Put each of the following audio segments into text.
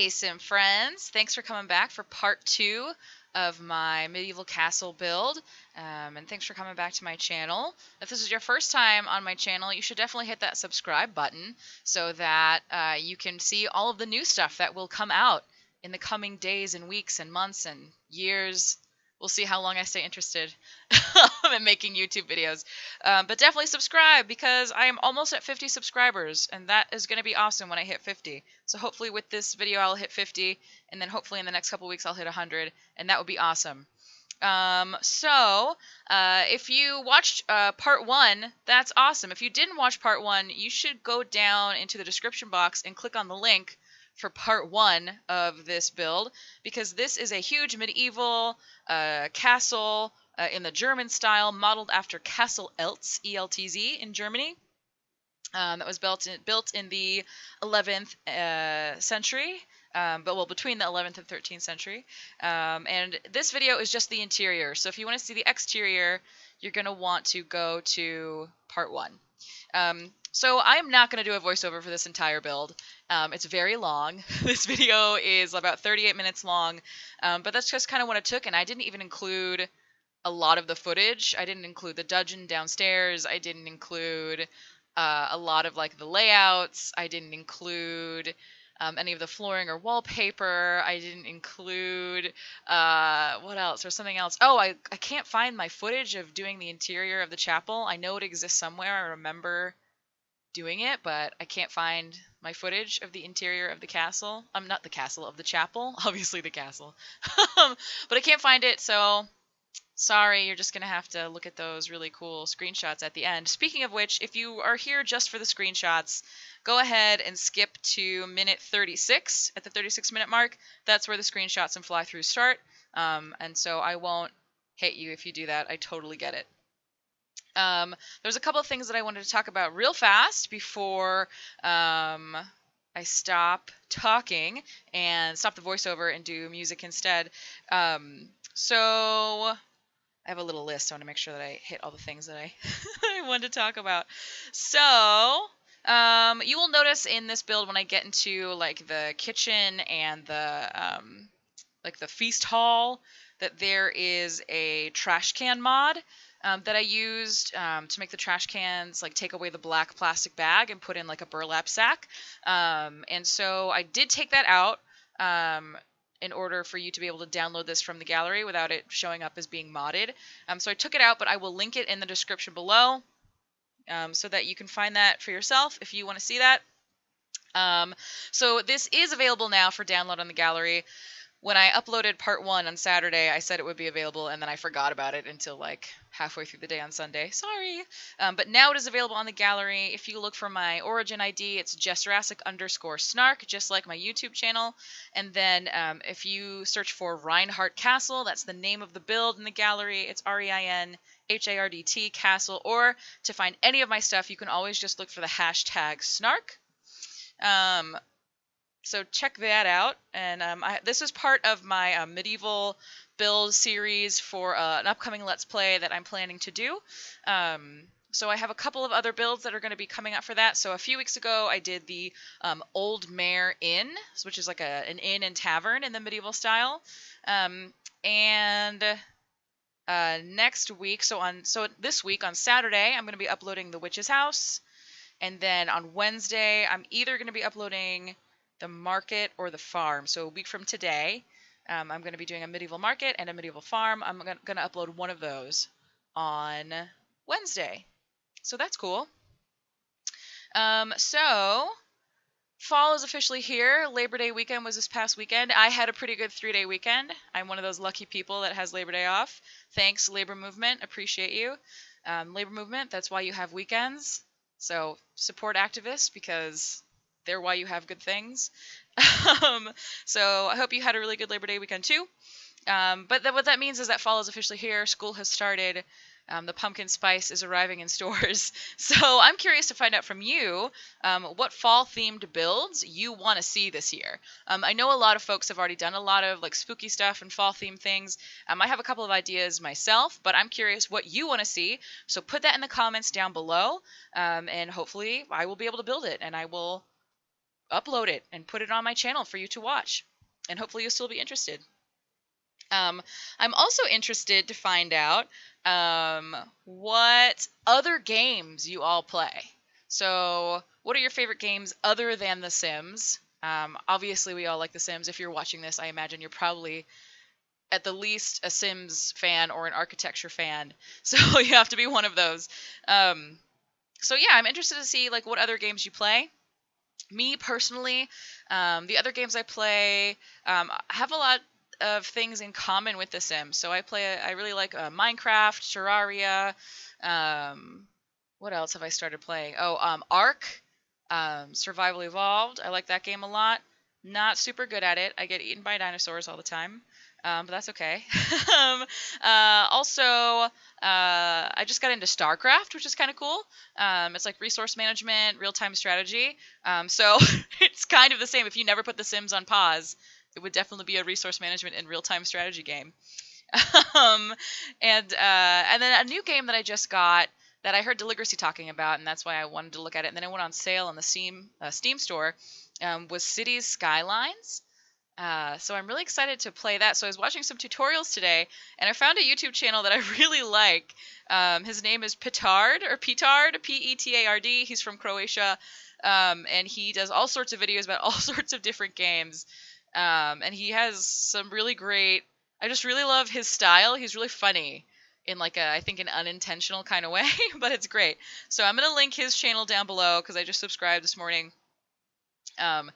Hey, Sim friends! Thanks for coming back for part 2 of my medieval castle build, and thanks for coming back to my channel. If this is your first time on my channel, you should definitely hit that subscribe button so that you can see all of the new stuff that will come out in the coming days and weeks and months and years. We'll see how long I stay interested in making YouTube videos. But definitely subscribe because I am almost at 50 subscribers, and that is going to be awesome when I hit 50. So hopefully with this video I'll hit 50, and then hopefully in the next couple weeks I'll hit 100, and that would be awesome. If you watched part 1, that's awesome. If you didn't watch part 1, you should go down into the description box and click on the link for part 1 of this build, because this is a huge medieval castle in the German style, modeled after Castle Eltz, E-L-T-Z, in Germany. That was built in the 11th century, between the 11th and 13th century. And this video is just the interior. So if you want to see the exterior, you're going to want to go to part 1. So I'm not going to do a voiceover for this entire build. It's very long. This video is about 38 minutes long, but that's just kind of what it took, and I didn't even include a lot of the footage. I didn't include the dungeon downstairs. I didn't include a lot of like the layouts. I didn't include any of the flooring or wallpaper. I didn't include what else or something else. Oh, I can't find my footage of doing the interior of the chapel. I know it exists somewhere. I remember doing it, but I can't find my footage of the interior of the castle. Not the castle, of the chapel. Obviously the castle. But I can't find it, so sorry, you're just going to have to look at those really cool screenshots at the end. Speaking of which, if you are here just for the screenshots, go ahead and skip to minute 36. At the 36-minute mark, that's where the screenshots and fly-throughs start. And so I won't hate you if you do that. I totally get it. There's a couple of things that I wanted to talk about real fast before I stop talking and stop the voiceover and do music instead. So I have a little list. I want to make sure that I hit all the things that I wanted to talk about. So you will notice in this build when I get into like the kitchen and the like the feast hall that there is a trash can mod that I used to make the trash cans like take away the black plastic bag and put in like a burlap sack. And so I did take that out in order for you to be able to download this from the gallery without it showing up as being modded. So I took it out, but I will link it in the description below so that you can find that for yourself if you want to see that. So this is available now for download on the gallery. When I uploaded part 1 on Saturday, I said it would be available, and then I forgot about it until like halfway through the day on Sunday. Sorry. But now it is available on the gallery. If you look for my origin ID, it's Jessrassic_Snark, just like my YouTube channel. And then if you search for Reinhardt Castle, that's the name of the build in the gallery. It's REINHARDT Castle. Or to find any of my stuff, you can always just look for the hashtag Snark. So check that out, and this is part of my medieval build series for an upcoming Let's Play that I'm planning to do. So I have a couple of other builds that are going to be coming up for that. So a few weeks ago I did the Old Mare Inn, which is like an inn and tavern in the medieval style. Next week, so this week on Saturday, I'm going to be uploading The Witch's House, and then on Wednesday I'm either going to be uploading the market or the farm. So a week from today, I'm going to be doing a medieval market and a medieval farm. I'm going to upload one of those on Wednesday. So that's cool. So fall is officially here. Labor Day weekend was this past weekend. I had a pretty good 3-day weekend. I'm one of those lucky people that has Labor Day off. Thanks, Labor Movement. Appreciate you. Labor Movement, that's why you have weekends. So support activists because they're why you have good things. So I hope you had a really good Labor Day weekend too. But what that means is that fall is officially here. School has started. The pumpkin spice is arriving in stores. So I'm curious to find out from you what fall-themed builds you want to see this year. I know a lot of folks have already done a lot of like spooky stuff and fall-themed things. I have a couple of ideas myself, but I'm curious what you want to see. So put that in the comments down below, and hopefully I will be able to build it, and I will upload it and put it on my channel for you to watch. And hopefully you'll still be interested. I'm also interested to find out what other games you all play. So, what are your favorite games other than The Sims? Obviously, we all like The Sims. If you're watching this, I imagine you're probably at the least a Sims fan or an architecture fan. So you have to be one of those. So yeah, I'm interested to see like what other games you play. Me personally, the other games I play have a lot of things in common with The Sims. So I really like Minecraft, Terraria. What else have I started playing? Oh, Ark, Survival Evolved. I like that game a lot. Not super good at it. I get eaten by dinosaurs all the time. But that's okay. Also, I just got into StarCraft, which is kind of cool. It's like resource management, real-time strategy. So it's kind of the same. If you never put The Sims on pause, it would definitely be a resource management and real-time strategy game. And then a new game that I just got that I heard Deligracy talking about, and that's why I wanted to look at it. And then it went on sale on the Steam store. Was Cities Skylines. So I'm really excited to play that. So I was watching some tutorials today, and I found a YouTube channel that I really like. His name is Petard, Petard. He's from Croatia, and he does all sorts of videos about all sorts of different games. And he has some really great. I just really love his style. He's really funny in like I think an unintentional kind of way, but it's great. So I'm gonna link his channel down below because I just subscribed this morning. And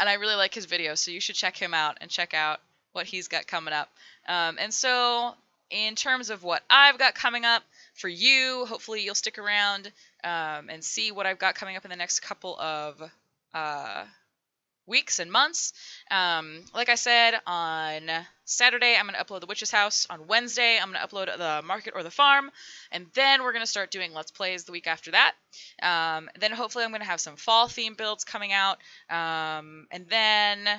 I really like his videos, so you should check him out and check out what he's got coming up. And so in terms of what I've got coming up for you, hopefully you'll stick around and see what I've got coming up in the next couple of weeks and months. Like I said, on Saturday, I'm going to upload The Witch's House. On Wednesday, I'm going to upload The Market or the Farm. And then we're going to start doing Let's Plays the week after that. Then hopefully I'm going to have some fall theme builds coming out. And then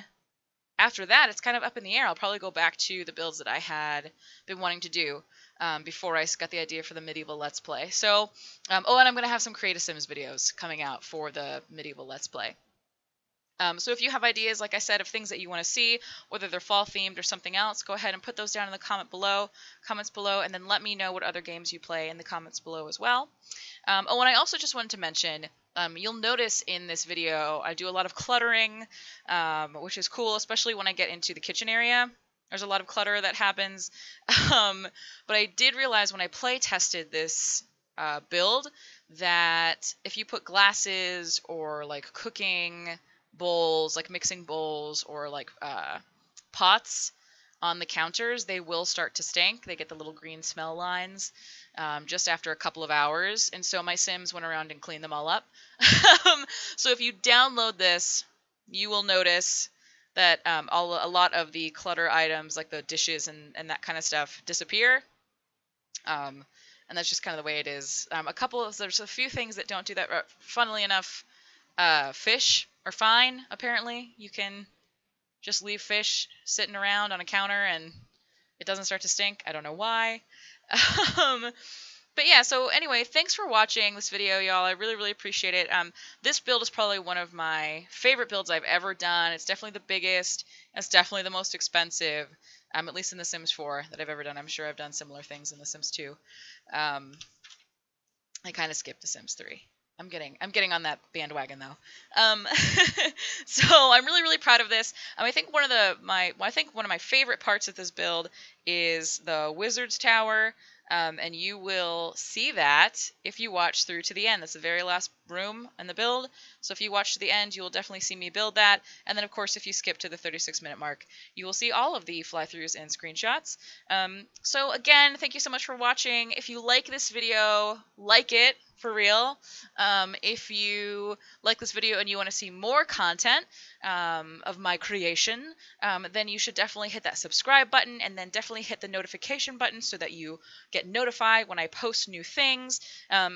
after that, it's kind of up in the air. I'll probably go back to the builds that I had been wanting to do before I got the idea for the medieval Let's Play. So, and I'm going to have some Create Sims videos coming out for the medieval Let's Play. So if you have ideas, like I said, of things that you want to see, whether they're fall themed or something else, go ahead and put those down in the comments below, and then let me know what other games you play in the comments below as well. And I also just wanted to mention, you'll notice in this video I do a lot of cluttering, which is cool, especially when I get into the kitchen area. There's a lot of clutter that happens, but I did realize when I play tested this build that if you put glasses or like cooking bowls, like mixing bowls or like pots on the counters, they will start to stink. They get the little green smell lines just after a couple of hours. And so my Sims went around and cleaned them all up. So if you download this, you will notice that a lot of the clutter items, like the dishes and that kind of stuff, disappear. And that's just kind of the way it is. There's a few things that don't do that. Funnily enough, fish are fine, apparently. You can just leave fish sitting around on a counter and it doesn't start to stink. I don't know why. But yeah, so anyway, thanks for watching this video, y'all. I really, really appreciate it. This build is probably one of my favorite builds I've ever done. It's definitely the biggest. It's definitely the most expensive, at least in The Sims 4 that I've ever done. I'm sure I've done similar things in The Sims 2. I kind of skipped The Sims 3. I'm getting on that bandwagon though. So I'm really, really proud of this. I think one of my favorite parts of this build is the Wizard's Tower. And you will see that if you watch through to the end. That's the very last room in the build. So if you watch to the end, you will definitely see me build that. And then, of course, if you skip to the 36-minute mark, you will see all of the fly-throughs and screenshots. So again, thank you so much for watching. If you like this video, like it. For real. If you like this video and you want to see more content of my creation, then you should definitely hit that subscribe button and then definitely hit the notification button so that you get notified when I post new things.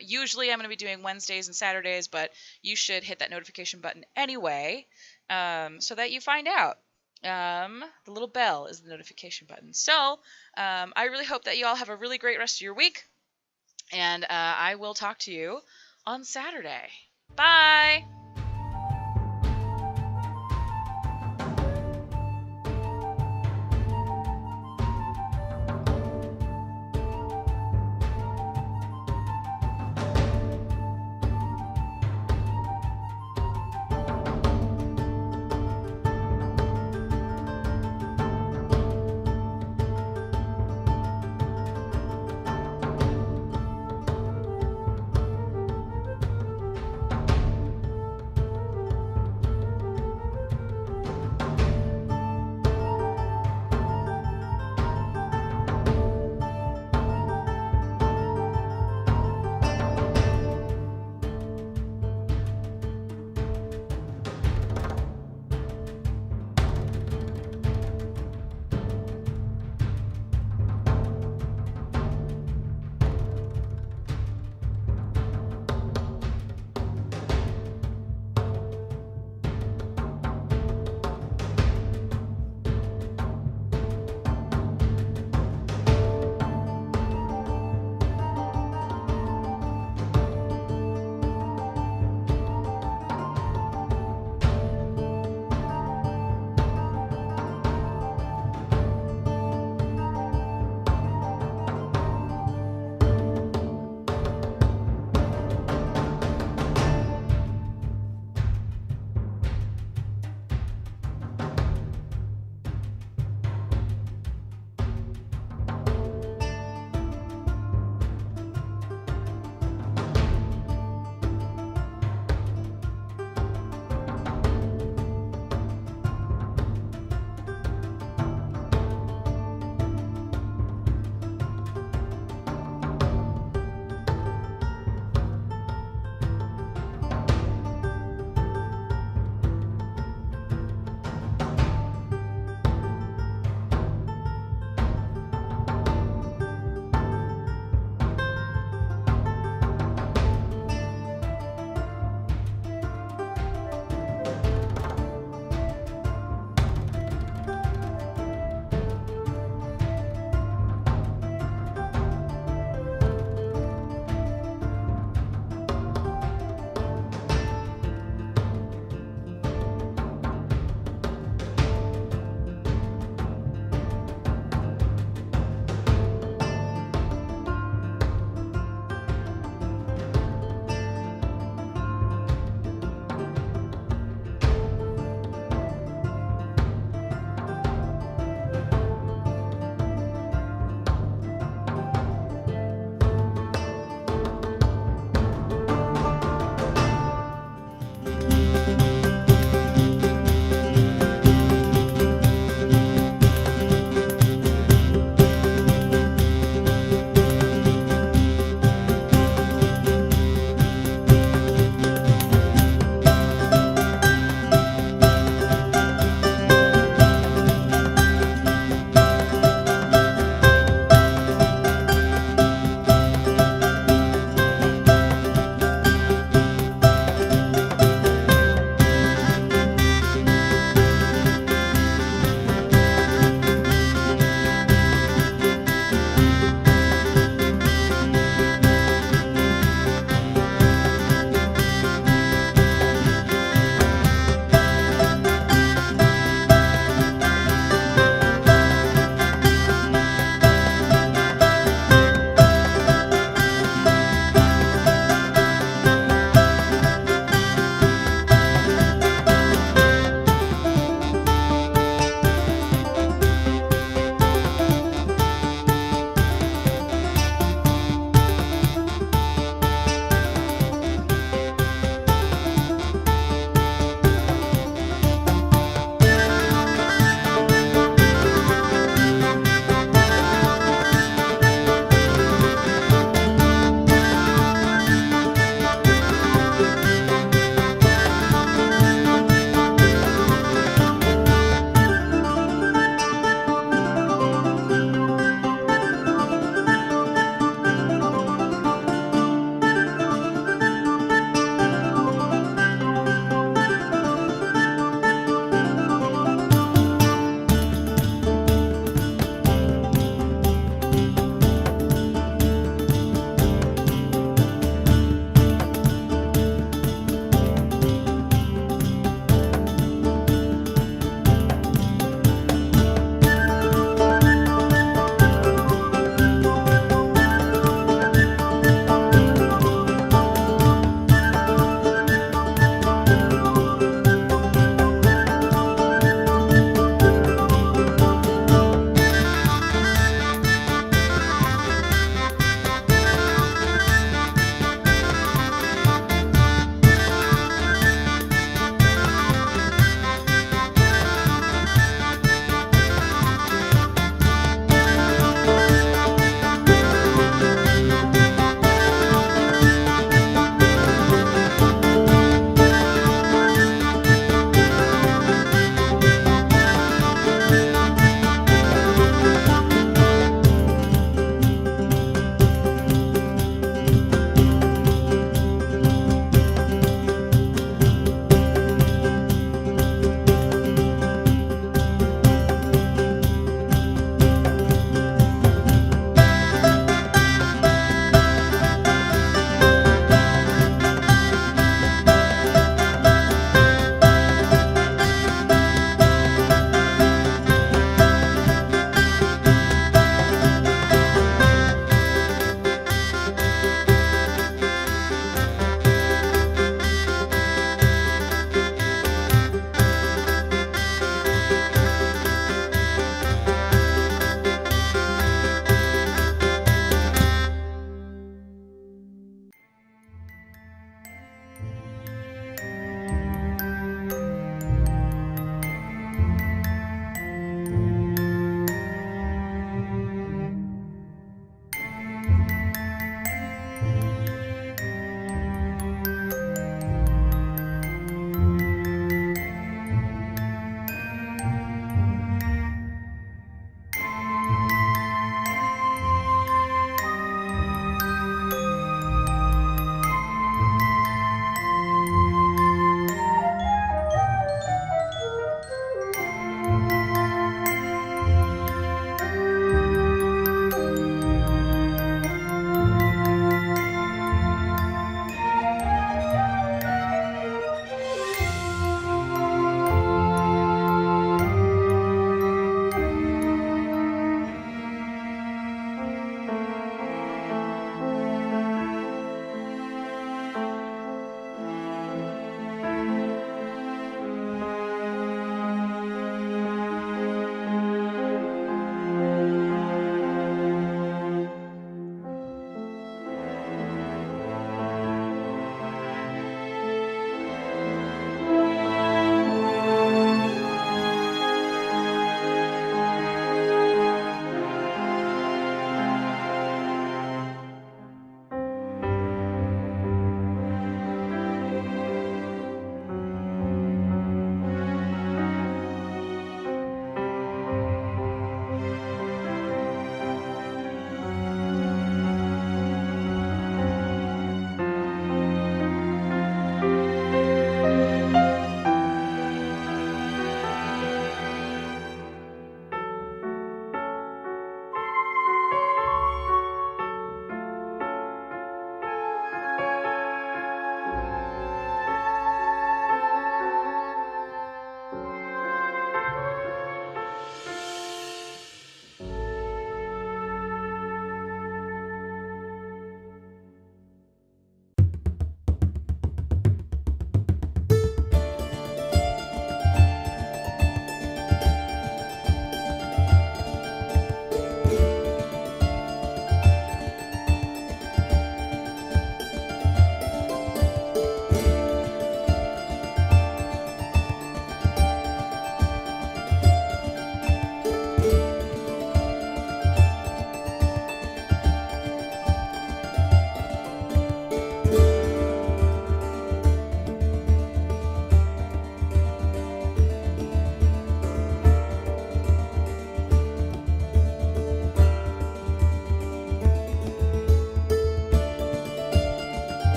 Usually I'm going to be doing Wednesdays and Saturdays, but you should hit that notification button anyway so that you find out. The little bell is the notification button. So I really hope that you all have a really great rest of your week. And I will talk to you on Saturday. Bye!